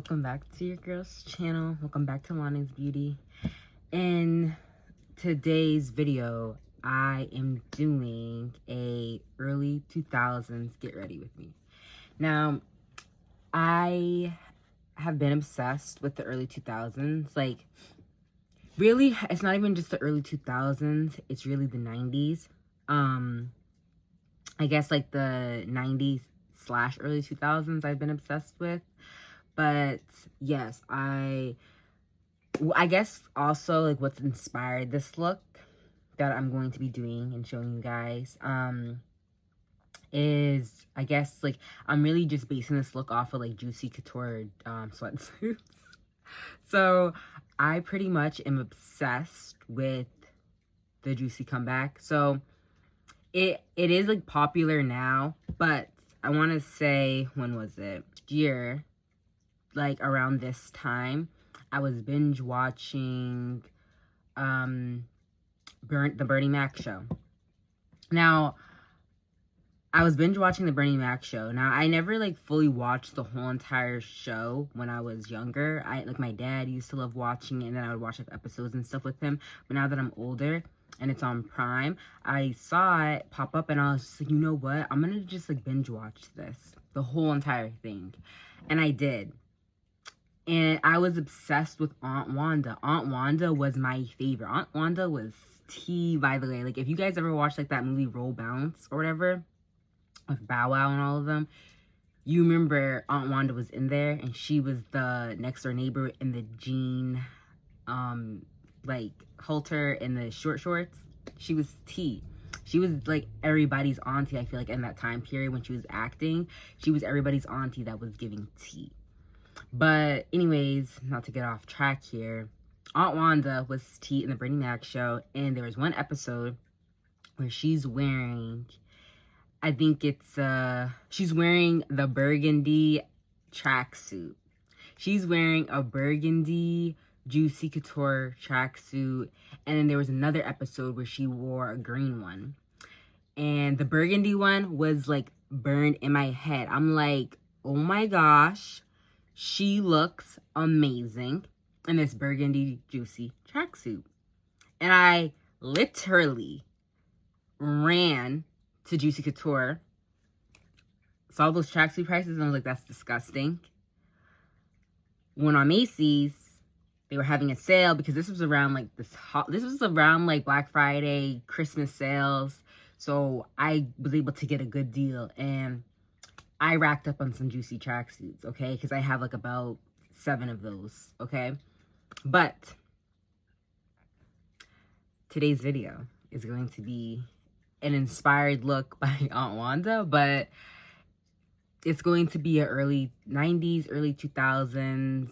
welcome back to your girl's channel. Welcome back to Lonnie's Beauty. In today's video, I am doing a early 2000s get ready with me. Now, I have been obsessed with the early 2000s. Like, really, it's not even just the early 2000s, it's really the 90s. I guess like the 90s / early 2000s I've been obsessed with. But yes, I guess also like what's inspired this look that I'm going to be doing and showing you guys is, I guess, like I'm really just basing this look off of like Juicy Couture sweatsuits. So I pretty much am obsessed with the Juicy comeback. So it is like popular now, but I want to say, when was it? Year, like around this time, I was binge watching the Bernie Mac show. Now, I was binge watching the Bernie Mac show. Now, I never like fully watched the whole entire show when I was younger. Like my dad used to love watching it, and then I would watch like episodes and stuff with him. But now that I'm older and it's on Prime, I saw it pop up and I was just like, you know what? I'm gonna just like binge watch this, the whole entire thing. And I did. And I was obsessed with Aunt Wanda. Aunt Wanda was my favorite. Aunt Wanda was tea, by the way. Like, if you guys ever watched like that movie Roll Bounce or whatever, with Bow Wow and all of them, you remember Aunt Wanda was in there, and she was the next door neighbor in the jean, like halter and the short shorts. She was tea. She was like everybody's auntie. I feel like in that time period when she was acting, she was everybody's auntie that was giving tea. But anyways, not to get off track here, Aunt Wanda was tea in the Bernie Mac show, and there was one episode where she's wearing, I think it's she's wearing the burgundy tracksuit. She's wearing a burgundy Juicy Couture tracksuit, and then there was another episode where she wore a green one, and the burgundy one was like burned in my head. I'm like, oh my gosh, she looks amazing in this burgundy Juicy tracksuit. And I literally ran to Juicy Couture, saw those tracksuit prices, and I was like, that's disgusting. Went on Macy's. They were having a sale because this was around like this was around like Black Friday, Christmas sales. So I was able to get a good deal, and I racked up on some Juicy tracksuits, okay? Because I have like about 7 of those, okay? But today's video is going to be an inspired look by Aunt Wanda, but it's going to be an early 90s, early 2000s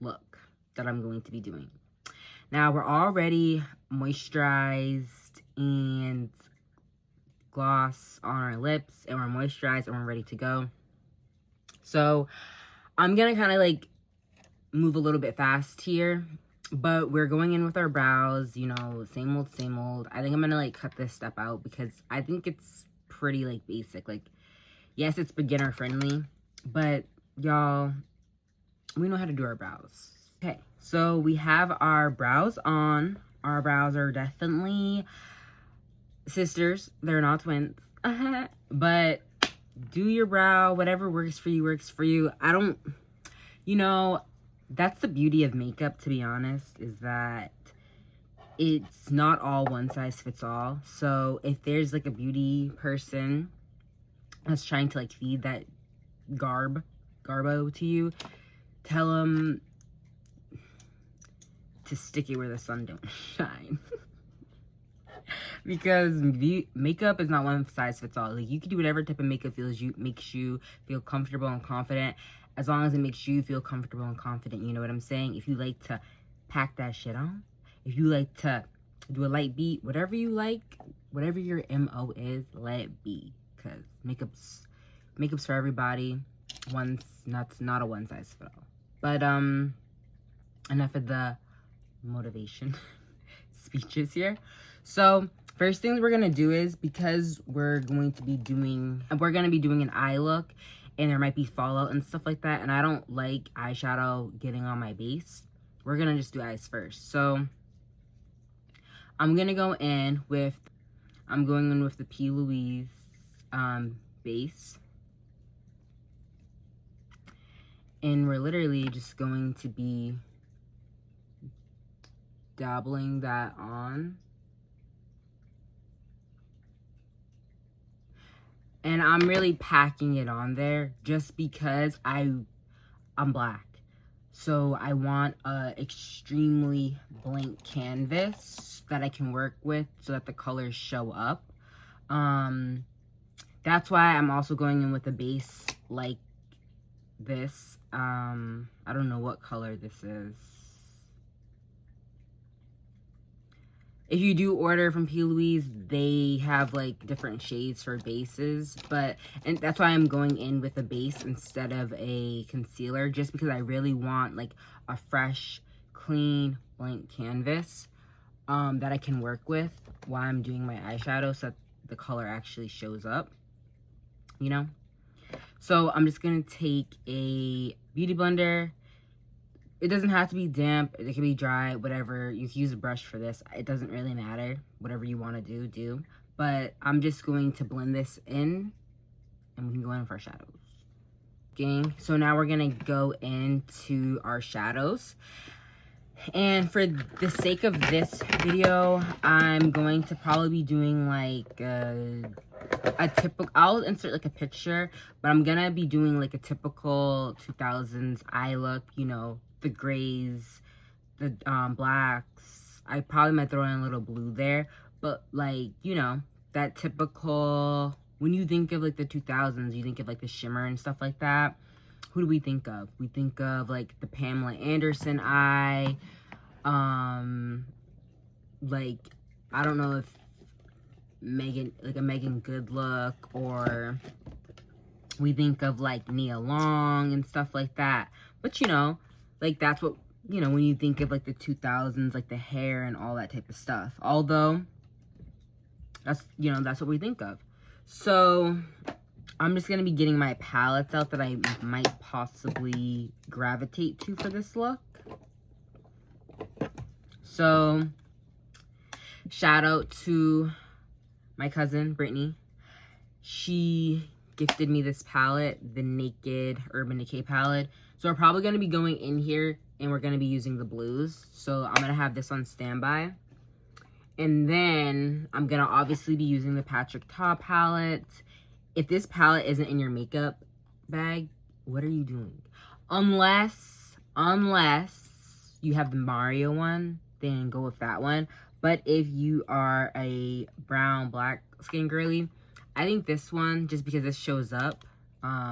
look that I'm going to be doing. Now, we're already moisturized and gloss on our lips, and we're moisturized and we're ready to go. So I'm gonna kind of like move a little bit fast here, but we're going in with our brows, you know, same old. I think I'm gonna like cut this step out because I think it's pretty like basic. Like, yes, it's beginner friendly, but y'all, we know how to do our brows. Okay, so we have our brows on. Our brows are definitely sisters. They're not twins. But do your brow. Whatever works for you. I don't, you know, that's the beauty of makeup, to be honest, is that it's not all one size fits all. So if there's like a beauty person that's trying to like feed that garbo to you, tell them to stick it where the sun don't shine. Because makeup is not one size fits all. Like, you can do whatever type of makeup makes you feel comfortable and confident, as long as it makes you feel comfortable and confident. You know what I'm saying? If you like to pack that shit on, if you like to do a light beat, whatever you like, whatever your MO is, let it be. Because makeup's for everybody. That's not a one size fit all. But enough of the motivation speeches here. So first thing we're gonna do is, because we're gonna be doing an eye look, and there might be fallout and stuff like that, and I don't like eyeshadow getting on my base. We're gonna just do eyes first. So I'm gonna go in with, I'm going in with the P. Louise base. And we're literally just going to be dabbling that on. And I'm really packing it on there just because I'm black. So I want a extremely blank canvas that I can work with so that the colors show up. That's why I'm also going in with a base like this. I don't know what color this is. If you do order from P. Louise, they have like different shades for bases, and that's why I'm going in with a base instead of a concealer, just because I really want like a fresh, clean, blank canvas that I can work with while I'm doing my eyeshadow so that the color actually shows up, you know? So I'm just gonna take a beauty blender. It doesn't have to be damp, it can be dry, whatever. You can use a brush for this. It doesn't really matter. Whatever you want to do. But I'm just going to blend this in, and we can go in for our shadows. Okay, so now we're gonna go into our shadows. And for the sake of this video, I'm going to probably be doing like a typical, I'll insert like a picture, but I'm gonna be doing like a typical 2000s eye look, you know, the grays, the blacks. I probably might throw in a little blue there, but like, you know, that typical, when you think of like the 2000s, you think of like the shimmer and stuff like that. Who do we think of? We think of like the Pamela Anderson eye, like, I don't know if like a Megan Good look, or we think of like Nia Long and stuff like that. But you know, like that's what, you know, when you think of like the 2000s, like the hair and all that type of stuff. Although that's, you know, that's what we think of. So I'm just gonna be getting my palettes out that I might possibly gravitate to for this look. So shout out to my cousin Brittany. She gifted me this palette, the Naked Urban Decay palette. So we're probably going to be going in here and we're going to be using the blues. So I'm going to have this on standby. And then I'm going to obviously be using the Patrick Ta palette. If this palette isn't in your makeup bag, what are you doing? Unless you have the Mario one, then go with that one. But if you are a brown, black skin girly, I think this one, just because this shows up, I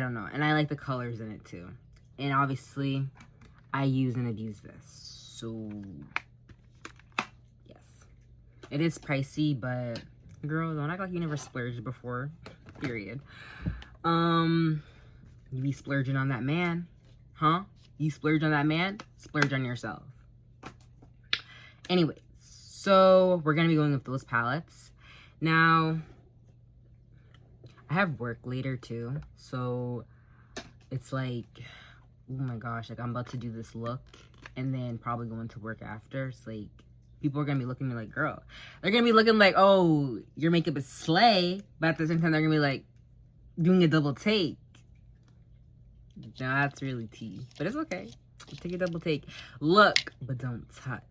don't know. And I like the colors in it too. And obviously, I use and abuse this. So, yes. It is pricey, but girl, don't act like you never splurged before. Period. You be splurging on that man. Huh? You splurge on that man? Splurge on yourself. Anyways, so we're going to be going with those palettes. Now, I have work later too, so it's like, oh my gosh, like I'm about to do this look and then probably go into work after. It's like, people are gonna be looking at me like, girl, they're gonna be looking like, oh, your makeup is slay, but at the same time they're gonna be like doing a double take. That's really tea, but it's okay. Take a double take. Look, but don't touch.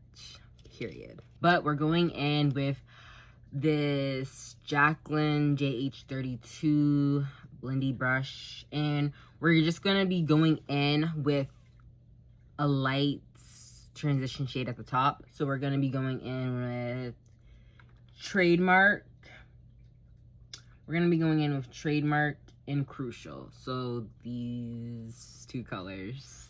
Period. But we're going in with this Jaclyn JH32 blendy brush, and we're just gonna be going in with a light transition shade at the top. So we're gonna be going in with Trademark. We're gonna be going in with Trademark and Crucial. So these two colors.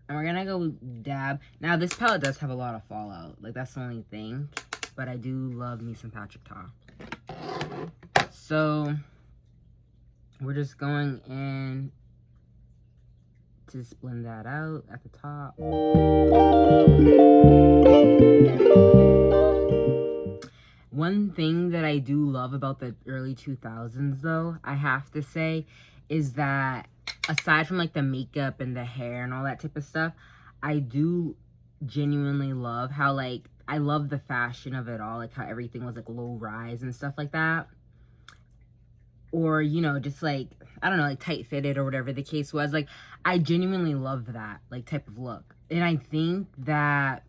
And we're gonna go dab. Now this palette does have a lot of fallout. Like that's the only thing. But I do love me some Patrick Ta. So we're just going in to just blend that out at the top. One thing that I do love about the early 2000s, though, I have to say, is that aside from like the makeup and the hair and all that type of stuff, I do genuinely love how, like, I love the fashion of it all, like how everything was like low rise and stuff like that. Or, you know, just like, I don't know, like tight fitted or whatever the case was. Like, I genuinely love that, like, type of look. And I think that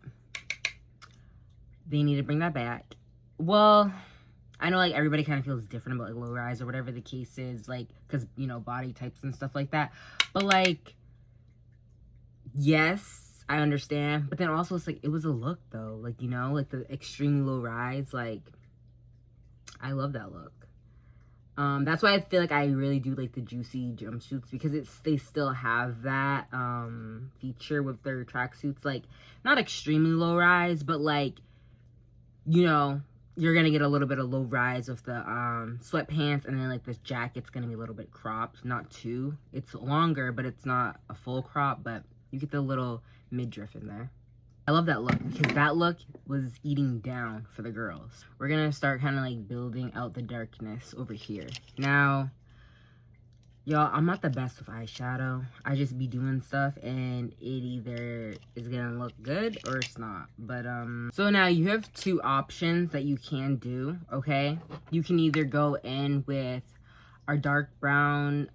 they need to bring that back. Well, I know, like, everybody kind of feels different about, like, low rise or whatever the case is, like, because, you know, body types and stuff like that. But, like, yes, I understand. But then also, it's like, it was a look, though. Like, you know, like, the extremely low rise, like, I love that look. That's why I feel like I really do like the juicy jumpsuits, because they still have that feature with their tracksuits, like not extremely low rise, but like, you know, you're gonna get a little bit of low rise with the sweatpants, and then like this jacket's gonna be a little bit cropped, not too. It's longer, but it's not a full crop, but you get the little midriff in there. I love that look, because that look was eating down for the girls. We're gonna start kind of like building out the darkness over here. Now, y'all, I'm not the best with eyeshadow. I just be doing stuff and it either is gonna look good or it's not. But, so now you have two options that you can do, okay? You can either go in with our dark brown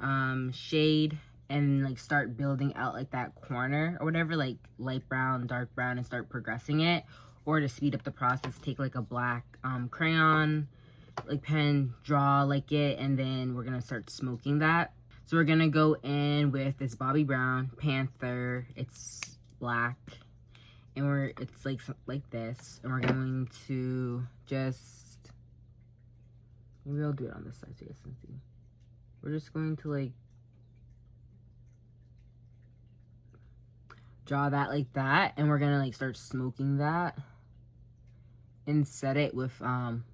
shade and like start building out like that corner or whatever, like light brown, dark brown, and start progressing it. Or to speed up the process, take like a black crayon, like pen, draw like it, and then we're gonna start smoking that. So we're gonna go in with this Bobbi Brown Panther. It's black, and it's like this, and we're going to just, maybe I'll do it on this side so you guys can see. We're just going to like draw that like that, and we're gonna like start smoking that and set it with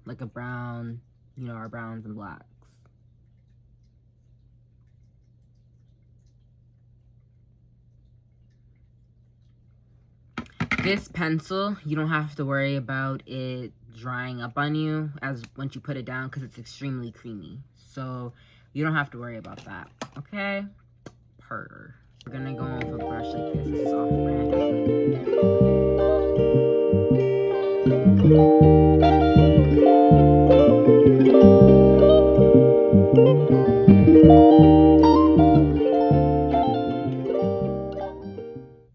like a brown, you know, our browns and blacks. This pencil, you don't have to worry about it drying up on you once you put it down, because it's extremely creamy, so you don't have to worry about that. Okay, purr. We're gonna go in with a brush like this. This is off brand.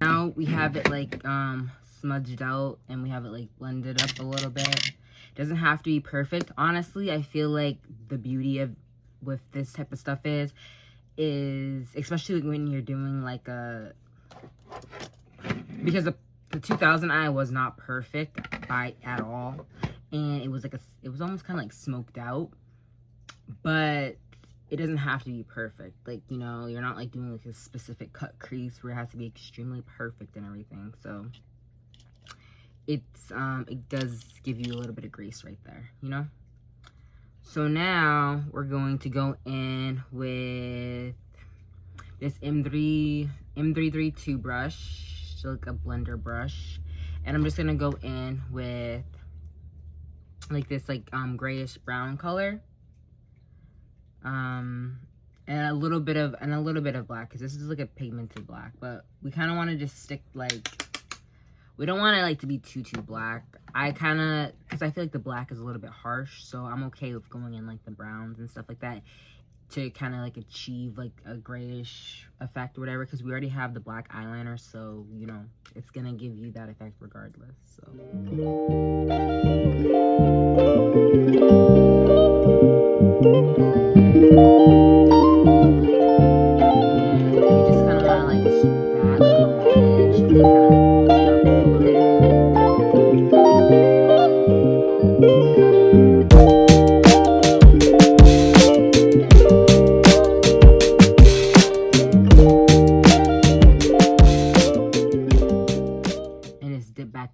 Now we have it like smudged out, and we have it like blended up a little bit. It doesn't have to be perfect. Honestly, I feel like the beauty with this type of stuff is especially when you're doing like because the 2000 eye was not perfect at all, and it was almost kind of like smoked out, but it doesn't have to be perfect. Like, you know, you're not like doing like a specific cut crease where it has to be extremely perfect and everything. So it does give you a little bit of grace right there, you know. So now we're going to go in with this M332 brush, so like a blender brush, and I'm just gonna go in with like this like grayish brown color, and a little bit of black, because this is like a pigmented black, but we kind of want to just stick like, we don't want it like to be too black. Because I feel like the black is a little bit harsh, so I'm okay with going in like the browns and stuff like that to kind of like achieve like a grayish effect or whatever, because we already have the black eyeliner, so you know it's gonna give you that effect regardless. So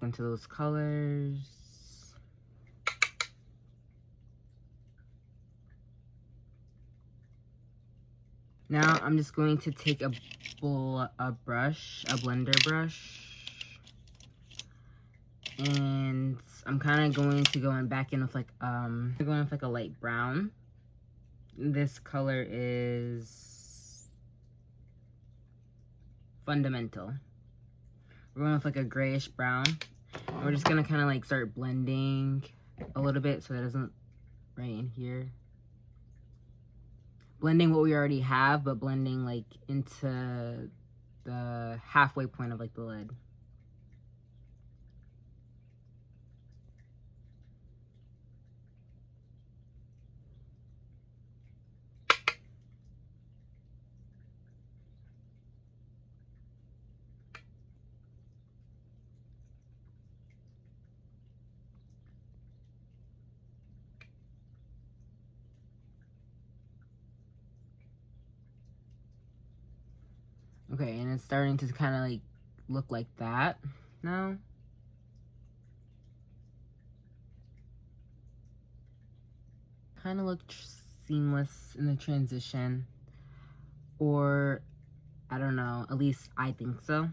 into those colors. Now I'm just going to take a blender brush, and I'm kind of going to go in back in with like going with like a light brown. This color is Fundamental. We're going with like a grayish brown. And we're just gonna kind of like start blending a little bit so that it doesn't right in here. Blending what we already have, but blending like into the halfway point of like the lid. Okay, and it's starting to kind of like look like that now. Kind of looked seamless in the transition, or I don't know, at least I think so.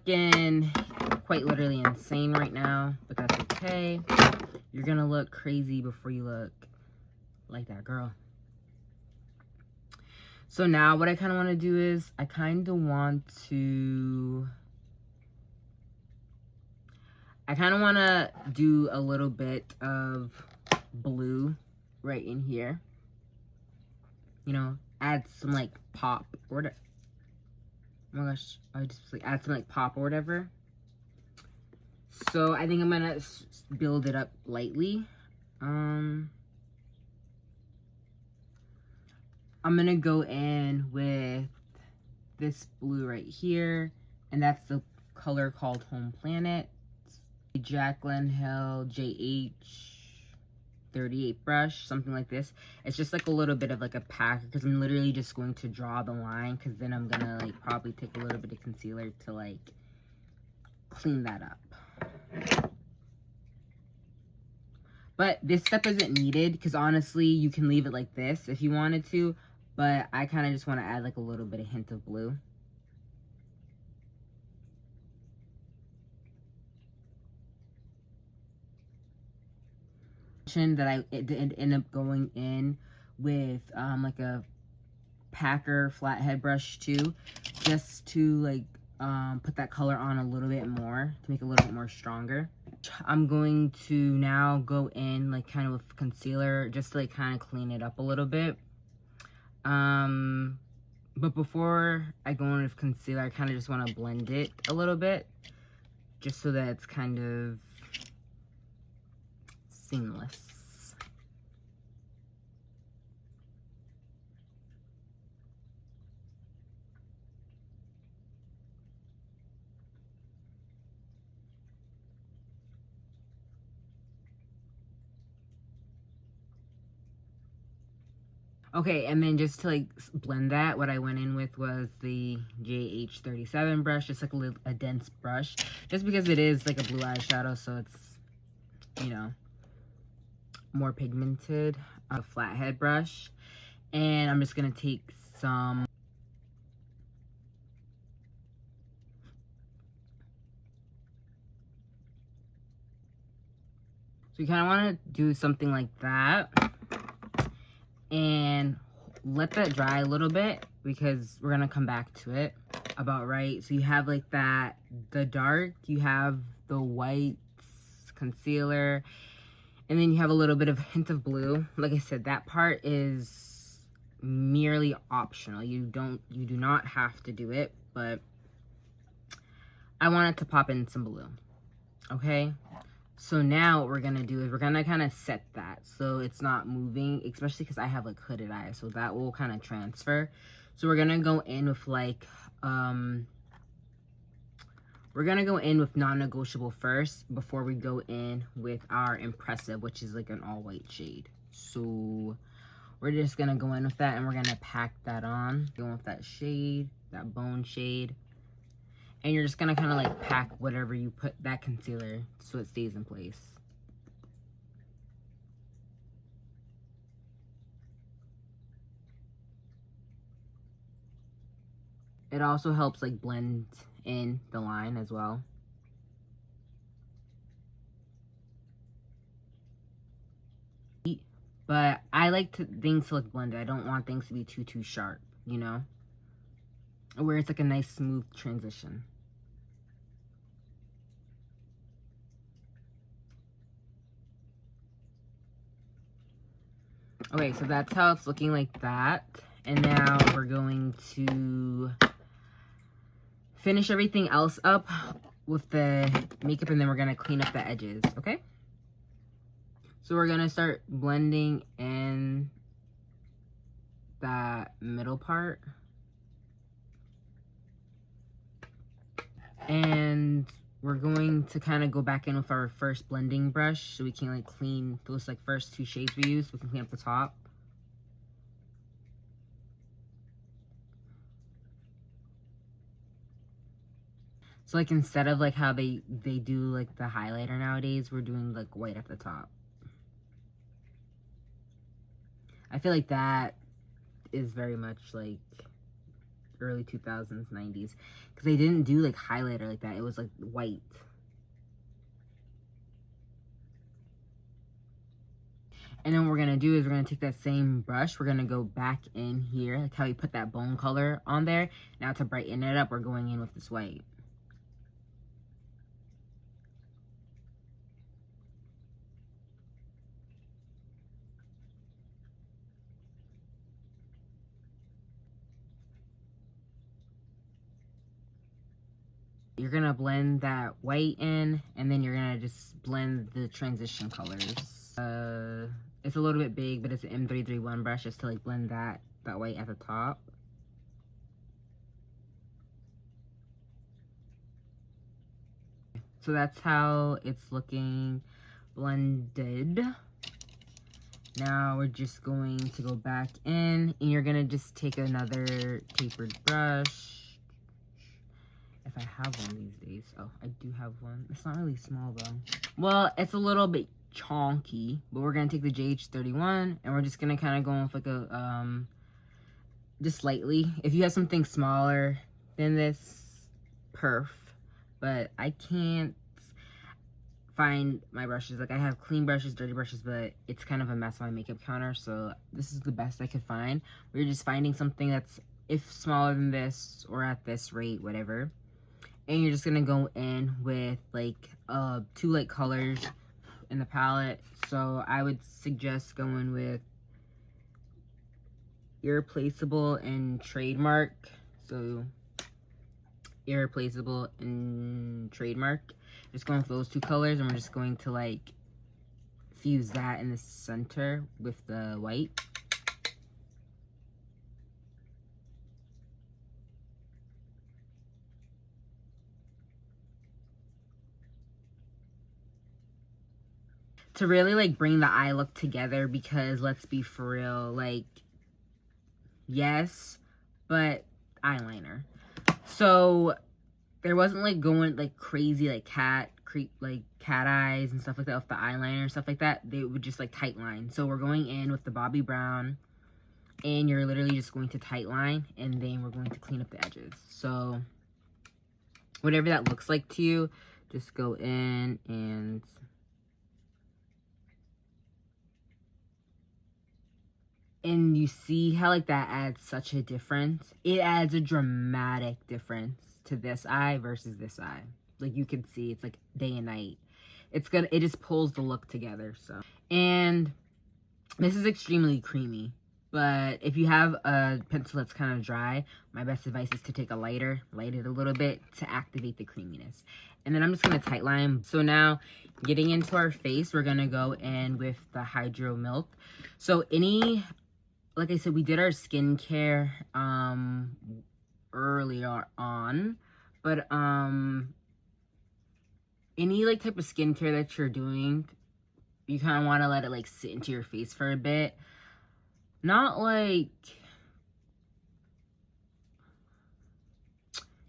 Looking quite literally insane right now, but that's okay. You're gonna look crazy before you look like that girl. So now what I kind of want to do is I kind of want to do a little bit of blue right in here. You know, add some like pop or whatever. Oh my gosh, I just like add some like pop or whatever. So I think I'm gonna build it up lightly. I'm gonna go in with this blue right here, and that's the color called Home Planet. Jaclyn Hill JH38 brush, something like this. It's just like a little bit of like a pack, because I'm literally just going to draw the line, because then I'm gonna like probably take a little bit of concealer to like clean that up. But this step isn't needed, because honestly you can leave it like this if you wanted to, but I kind of just want to add like a little bit of hint of blue. That I end up going in with like a Packer flathead brush too, just to like put that color on a little bit more, to make it a little bit more stronger. I'm going to now go in like kind of with concealer, just to like kind of clean it up a little bit. But before I go in with concealer, I kind of just want to blend it a little bit, just so that it's kind of seamless. Okay, and then just to like blend that, what I went in with was the JH37 brush, just like a dense brush, just because it is like a blue eyeshadow, so it's, you know, more pigmented. A flathead brush, and I'm just gonna take some so you kind of want to do something like that and let that dry a little bit, because we're gonna come back to it about right. So you have like that, the dark, you have the white concealer, and then you have a little bit of hint of blue. Like I said, that part is merely optional. You do not have to do it, but I wanted to pop in some blue. Okay, so now what we're gonna do is we're gonna kind of set that so it's not moving, especially because I have like hooded eyes, so that will kind of transfer. So we're gonna go in with like we're gonna go in with non-negotiable first before we go in with our impressive, which is like an all-white shade. So we're just gonna go in with that, and we're gonna pack that on. Go with that shade, that bone shade, and you're just gonna kind of like pack whatever you put that concealer so it stays in place. It also helps like blend in the line as well. But I like things to look blended. I don't want things to be too sharp, you know? Where it's like a nice smooth transition. Okay, so that's how it's looking like that. And now we're going to finish everything else up with the makeup, and then we're gonna clean up the edges, okay? So we're gonna start blending in that middle part. And we're going to kind of go back in with our first blending brush so we can like clean those like first two shades we used. We can clean up the top. So like instead of like how they do like the highlighter nowadays, we're doing like white at the top. I feel like that is very much like early 2000s, 90s, because they didn't do like highlighter like that. It was like white. And then what we're gonna do is we're gonna take that same brush, we're gonna go back in here, like how we put that bone color on there. Now to brighten it up, we're going in with this white. You're gonna blend that white in, and then you're gonna just blend the transition colors. It's a little bit big, but it's an M331 brush just to like blend that white at the top. So that's how it's looking blended. Now we're just going to go back in, and you're gonna just take another tapered brush. If I have one these days. Oh, I do have one. It's not really small though. Well, it's a little bit chonky, but we're gonna take the JH31 and we're just gonna kind of go with like a just slightly. If you have something smaller than this, perf. But I can't find my brushes. Like I have clean brushes, dirty brushes, but it's kind of a mess on my makeup counter. So this is the best I could find. We're just finding something that's if smaller than this or at this rate, whatever. And you're just gonna go in with like two light colors in the palette. So I would suggest going with Irreplaceable and Trademark. So Irreplaceable and Trademark. Just going with those two colors, and we're just going to like fuse that in the center with the white. To really like bring the eye look together, because let's be for real, like yes, but eyeliner. So there wasn't like going like crazy like cat eyes and stuff like that with the eyeliner and stuff like that. They would just like tight line. So we're going in with the Bobbi Brown, and you're literally just going to tight line, and then we're going to clean up the edges. So whatever that looks like to you, just go in and you see how like that adds such a difference. It adds a dramatic difference to this eye versus this eye. Like you can see it's like day and night. It just pulls the look together. So, and this is extremely creamy, but if you have a pencil that's kind of dry, my best advice is to take a lighter, light it a little bit to activate the creaminess. And then I'm just gonna tight line. So now getting into our face, we're gonna go in with the Hydro Milk. So like I said, we did our skincare earlier on, but any like type of skincare that you're doing, you kind of want to let it like sit into your face for a bit. Not like,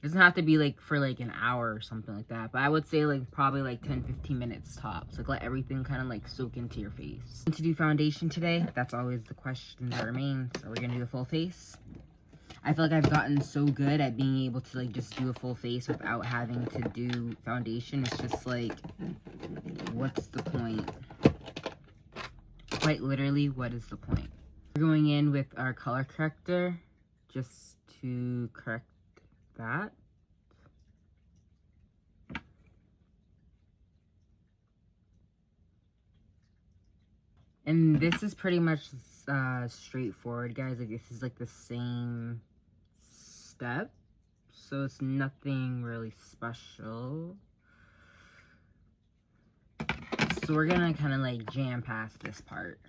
it doesn't have to be like for like an hour or something like that, but I would say like probably like 10-15 minutes tops. Like let everything kind of like soak into your face. To do foundation today, that's always the question that remains. Are we gonna do the full face? I feel like I've gotten so good at being able to like just do a full face without having to do foundation. It's just like, what's the point? Quite literally, what is the point? We're going in with our color corrector just to correct that. And this is pretty much straightforward, guys. Like, this is like the same step, so it's nothing really special. So we're gonna kind of like jam past this part.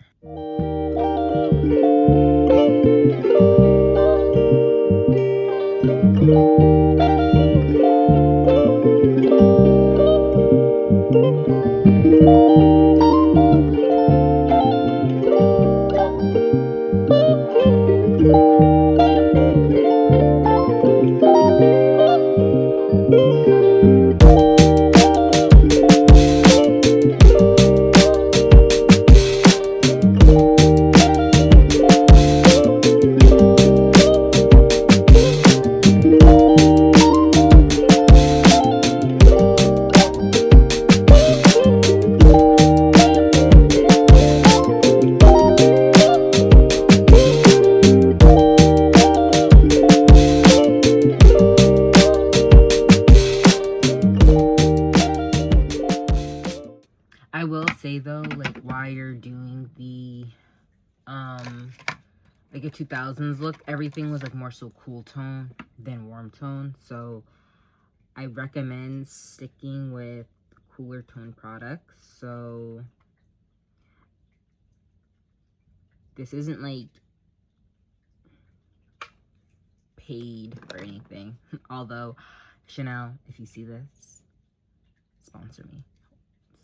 I will say though, like while you're doing the like a 2000s look, everything was like more so cool tone than warm tone. So I recommend sticking with cooler tone products. So this isn't like paid or anything. Although Chanel, if you see this, sponsor me.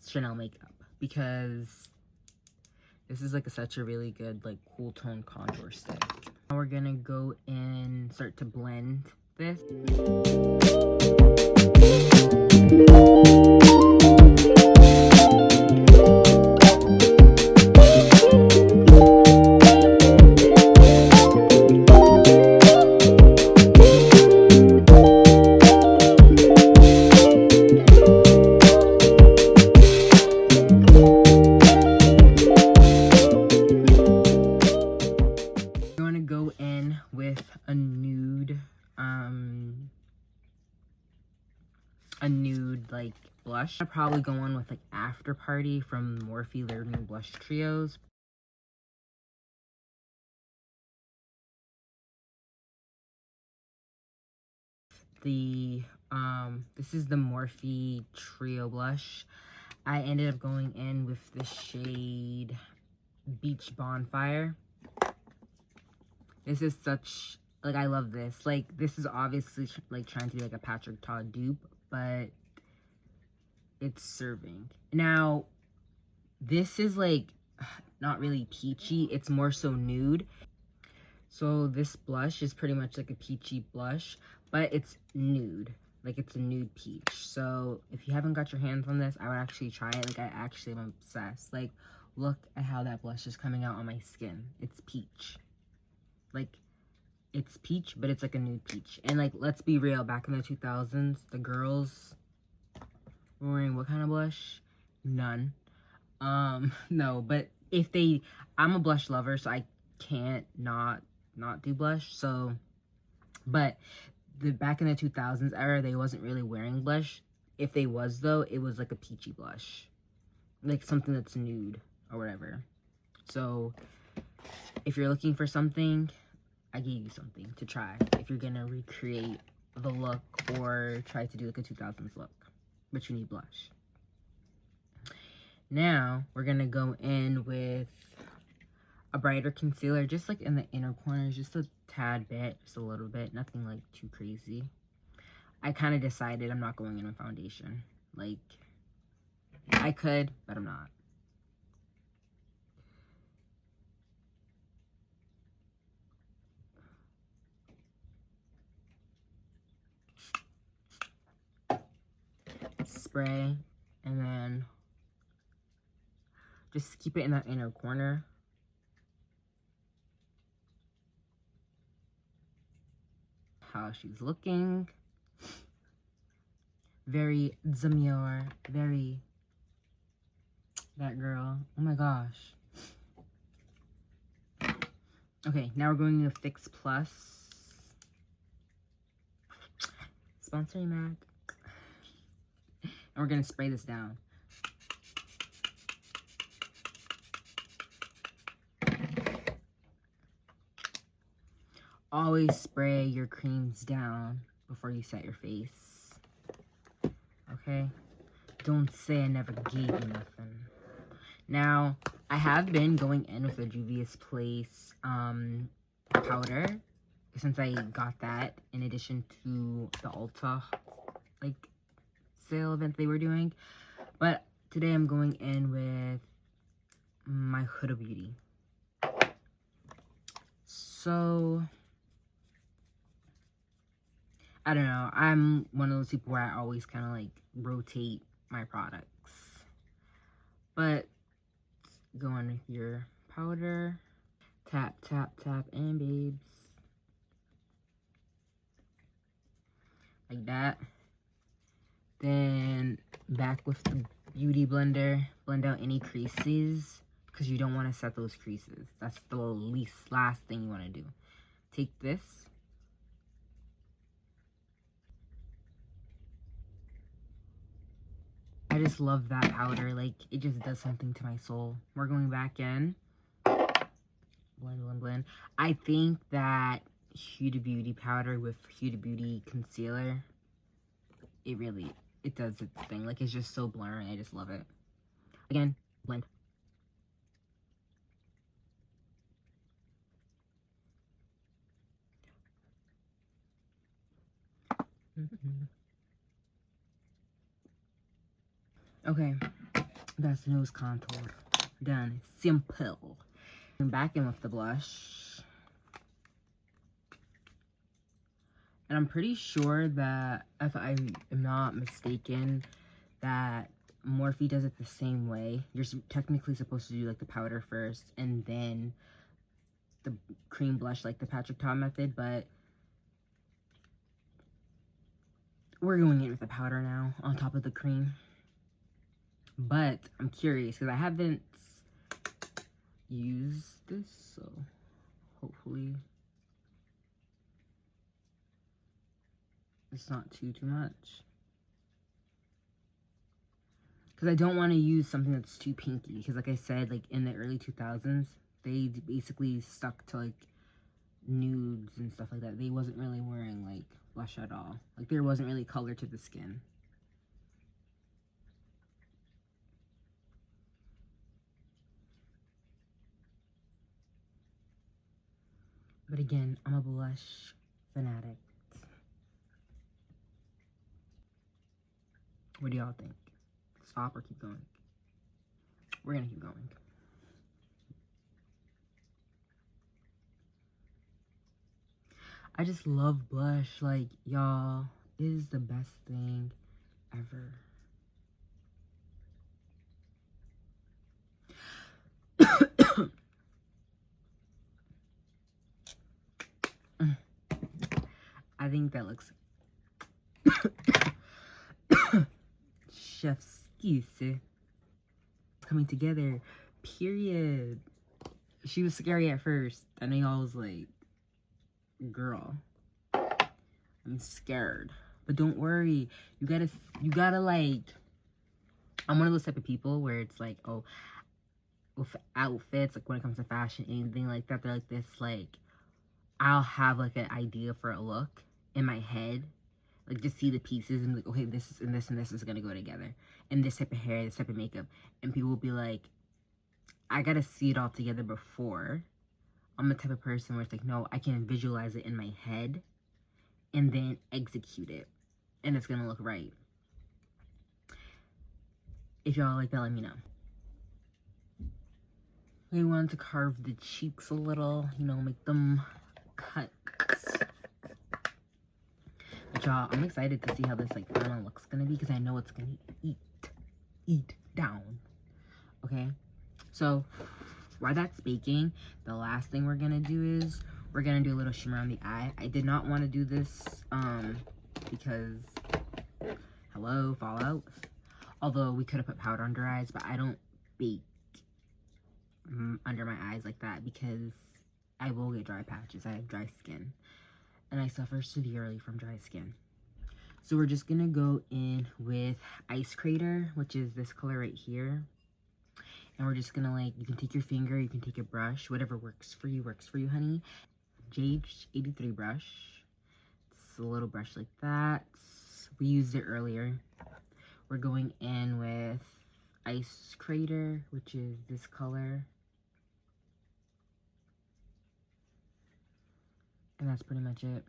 Chanel makeup, because this is like such a really good like cool tone contour stick. Now we're gonna go and start to blend this. With a nude like blush. I'll probably go on with like After Party from Morphe, their new blush trios. This is the Morphe trio blush. I ended up going in with the shade Beach Bonfire. This is such, like, I love this. Like, this is obviously, like, trying to be, like, a Patrick Ta dupe, but it's serving. Now, this is, like, not really peachy. It's more so nude. So, this blush is pretty much, like, a peachy blush, but it's nude. Like, it's a nude peach. So, if you haven't got your hands on this, I would actually try it. Like, I actually am obsessed. Like, look at how that blush is coming out on my skin. It's peach. Like, it's peach, but it's like a nude peach. And like, let's be real, back in the 2000s, the girls were wearing what kind of blush? None. No, but if they, I'm a blush lover, so I can't not do blush. So, but back in the 2000s era, they wasn't really wearing blush. If they was though, it was like a peachy blush. Like something that's nude or whatever. So, if you're looking for something, I gave you something to try if you're gonna recreate the look or try to do like a 2000s look, but you need blush. Now we're gonna go in with a brighter concealer, just like in the inner corners, just a tad bit, just a little bit, nothing like too crazy. I kind of decided I'm not going in with foundation. Like, I could, but I'm not. Spray, and then just keep it in that inner corner. how she's looking. Very demure, very that girl. Oh my gosh. Okay, now we're going to Fix Plus. Sponsoring MAC. And we're gonna spray this down. Always spray your creams down before you set your face. Okay? Don't say I never gave you nothing. Now, I have been going in with the Juvia's Place powder since I got that in addition to the Ulta like sale event they were doing. But today I'm going in with my Huda Beauty. So I don't know. I'm one of those people where I always kind of like rotate my products. But go on with your powder. Tap, tap, tap, and babes. Like that. Then back with the Beauty Blender. Blend out any creases because you don't want to set those creases. That's the last thing you want to do. Take this. I just love that powder. Like, it just does something to my soul. We're going back in. Blend, blend, blend. I think that Huda Beauty powder with Huda Beauty concealer, it does its thing. Like, it's just so blurry. I just love it. Again, blend. Okay, that's the nose contour. Done. Simple. I'm back in with the blush. And I'm pretty sure that, if I am not mistaken, that Morphe does it the same way. You're technically supposed to do like the powder first and then the cream blush, like the Patrick Ta method, but we're going in with the powder now on top of the cream. But I'm curious because I haven't used this, so hopefully it's not too much. Because I don't want to use something that's too pinky. Because like I said, like in the early 2000s, they basically stuck to like nudes and stuff like that. They wasn't really wearing like blush at all. Like there wasn't really color to the skin. But again, I'm a blush fanatic. What do y'all think? Stop or keep going? We're gonna keep going. I just love blush. Like, y'all, it is the best thing ever. I think that looks chef's kiss coming together, period. She was scary at first. I know y'all was like, girl, I'm scared. But don't worry. You gotta like, I'm one of those type of people where it's like, oh, with outfits, like when it comes to fashion, anything like that, they're like this, like, I'll have like an idea for a look in my head. Like, just see the pieces and be like, okay, this is, and this is gonna go together. And this type of hair, this type of makeup. And people will be like, I gotta see it all together before. I'm the type of person where it's like, no, I can visualize it in my head and then execute it. And it's gonna look right. If y'all like that, let me know. We wanted to carve the cheeks a little, you know, make them cuts. But y'all, I'm excited to see how this like final look's gonna be because I know it's gonna eat down. Okay, so while that's baking, the last thing we're gonna do is we're gonna do a little shimmer on the eye. I did not want to do this because hello, fallout. Although we could have put powder under eyes, but I don't bake under my eyes like that because I will get dry patches. I have dry skin and I suffer severely from dry skin. So we're just gonna go in with Ice Crater, which is this color right here. And we're just gonna, like, you can take your finger, you can take a brush, whatever works for you, honey. JH83 brush. It's a little brush like that. We used it earlier. We're going in with Ice Crater, which is this color. And that's pretty much it.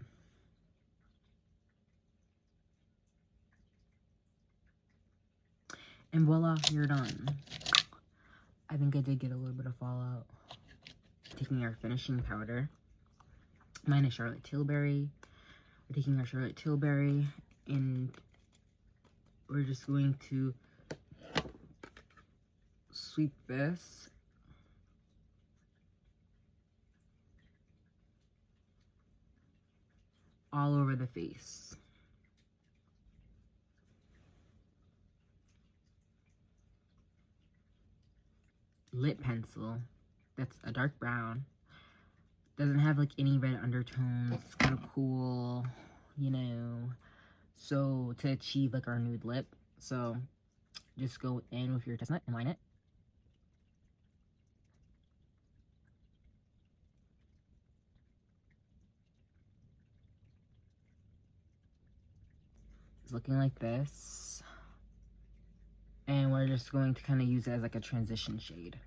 And voila, you're done. I think I did get a little bit of fallout. Taking our finishing powder. Mine is Charlotte Tilbury. We're taking our Charlotte Tilbury and we're just going to sweep this all over the face. Lip pencil, that's a dark brown, doesn't have like any red undertones, it's kind of cool, you know, so to achieve like our nude lip. So just go in with your chestnut and line it. It's looking like this. And we're just going to kind of use it as like a transition shade.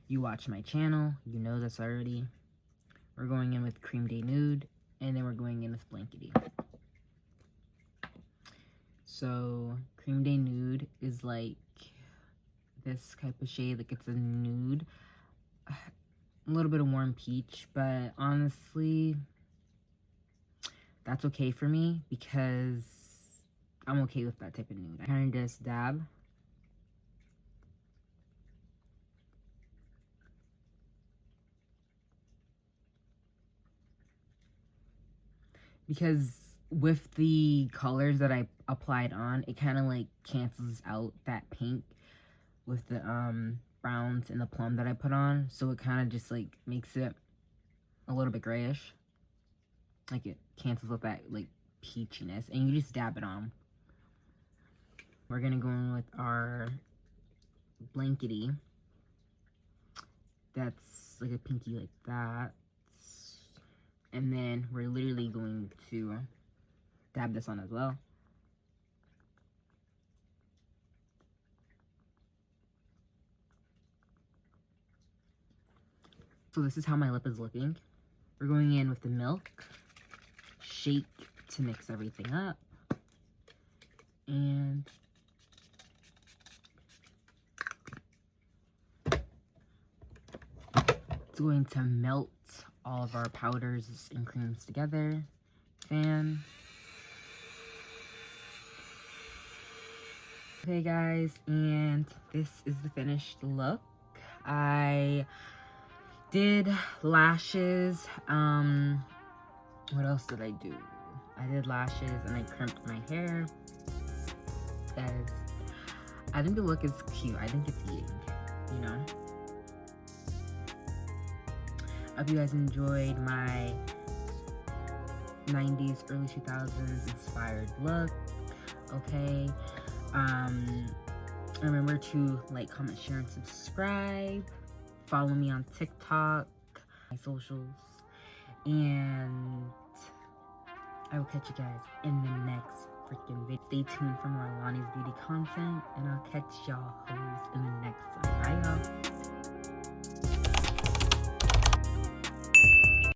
You watch my channel, you know this already. We're going in with Cream Day Nude, and then we're going in with Blankety. So, Cream Day Nude is like this type of shade, like it's a nude. A little bit of warm peach, but honestly, that's okay for me because I'm okay with that type of nude. I kind of just dab. Because with the colors that I applied on, it kind of like cancels out that pink with the browns and the plum that I put on. So it kind of just like makes it a little bit grayish. Like it cancels out that like peachiness, and you just dab it on. We're gonna go in with our Blankety. That's like a pinky like that. And then we're literally going to dab this on as well. So this is how my lip is looking. We're going in with the milk. Shake to mix everything up. And it's going to melt all of our powders and creams together. Fan. Okay guys, and this is the finished look. I did lashes. What else did I do? I did lashes and I crimped my hair. Guys, I think the look is cute. I think it's eating, you know? I hope you guys enjoyed my 90s, early 2000s inspired look. Okay. Remember to like, comment, share, and subscribe. Follow me on TikTok, my socials. And I will catch you guys in the next freaking video. Stay tuned for more Lonnie's beauty content. And I'll catch y'all hoes in the next one. Bye, y'all.